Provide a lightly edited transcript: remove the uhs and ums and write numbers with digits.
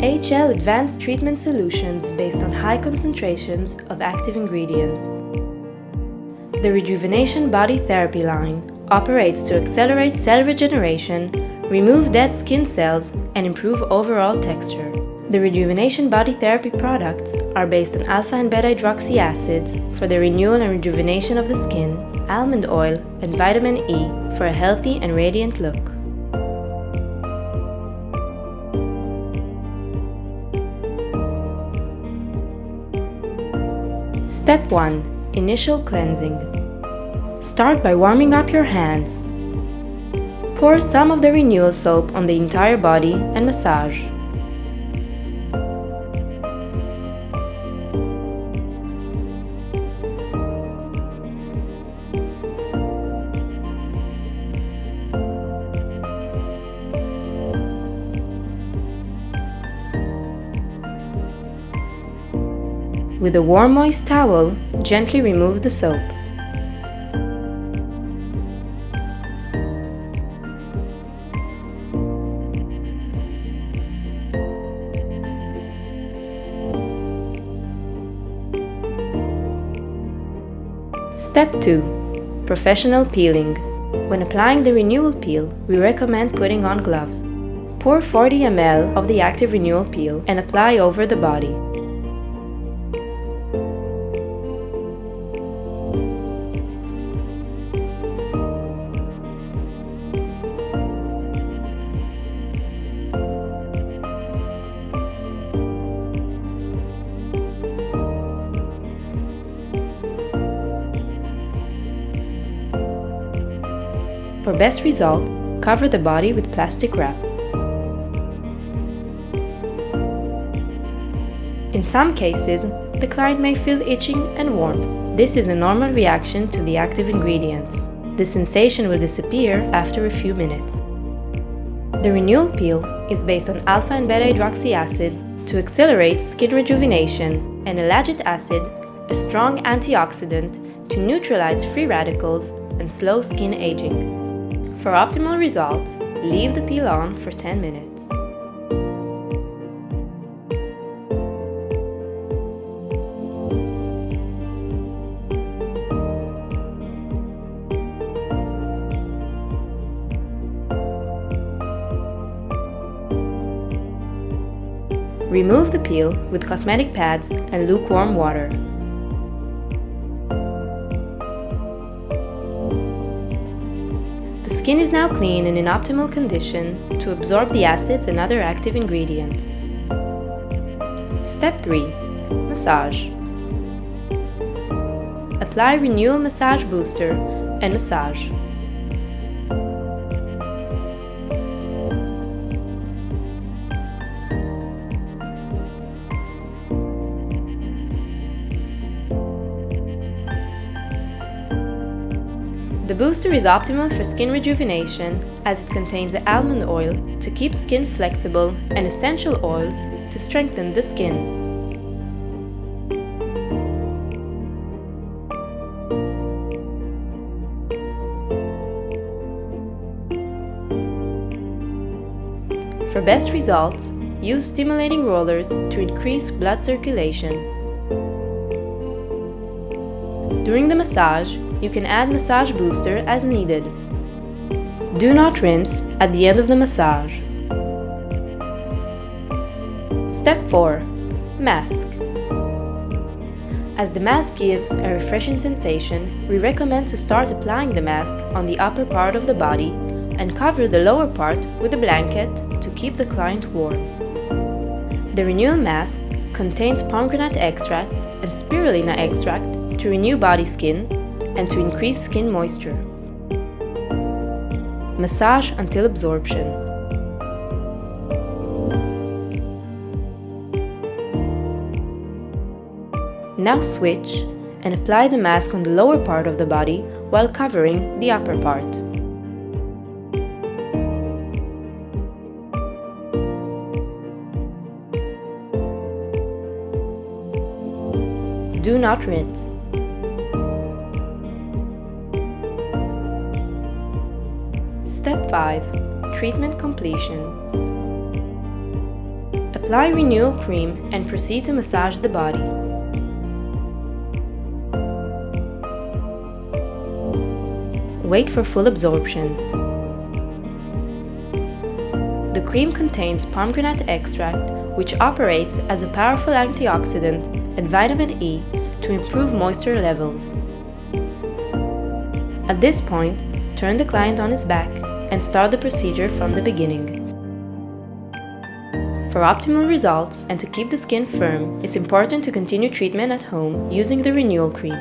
HL Advanced Treatment Solutions based on high concentrations of active ingredients. The Rejuvenation Body Therapy line operates to accelerate cell regeneration, remove dead skin cells, and improve overall texture. The Rejuvenation Body Therapy products are based on alpha and beta hydroxy acids for the renewal and rejuvenation of the skin, almond oil, and vitamin E for a healthy and radiant look. Step 1. Initial cleansing. Start by warming up your hands. Pour some of the Renewal soap on the entire body and massage. With a warm, moist towel, gently remove the soap. Step 2. Professional peeling. When applying the Renewal peel, we recommend putting on gloves. Pour 40 ml of the active Renewal peel and apply over the body. For best result, cover the body with plastic wrap. In some cases, the client may feel itching and warmth. This is a normal reaction to the active ingredients. The sensation will disappear after a few minutes. The Renewal peel is based on alpha and beta hydroxy acids to accelerate skin rejuvenation, and lactic acid, a strong antioxidant, to neutralize free radicals and slow skin aging. For optimal results, leave the peel on for 10 minutes. Remove the peel with cosmetic pads and lukewarm water. The skin is now clean and in optimal condition to absorb the acids and other active ingredients. Step 3. Massage. Apply Renewal Massage Booster and massage. The booster is optimal for skin rejuvenation as it contains almond oil to keep skin flexible and essential oils to strengthen the skin. For best results, use stimulating rollers to increase blood circulation. During the massage, you can add massage booster as needed. Do not rinse at the end of the massage. Step 4. Mask. As the mask gives a refreshing sensation, we recommend to start applying the mask on the upper part of the body and cover the lower part with a blanket to keep the client warm. The Renewal mask contains pomegranate extract and spirulina extract to renew body skin and to increase skin moisture. Massage until absorption. Now switch and apply the mask on the lower part of the body while covering the upper part. Do not rinse. Step 5. Treatment completion. Apply Renewal cream and proceed to massage the body. Wait for full absorption. The cream contains pomegranate extract, which operates as a powerful antioxidant, and vitamin E to improve moisture levels. At this point, turn the client on his back and start the procedure from the beginning. For optimal results and to keep the skin firm, it's important to continue treatment at home using the Renewal cream.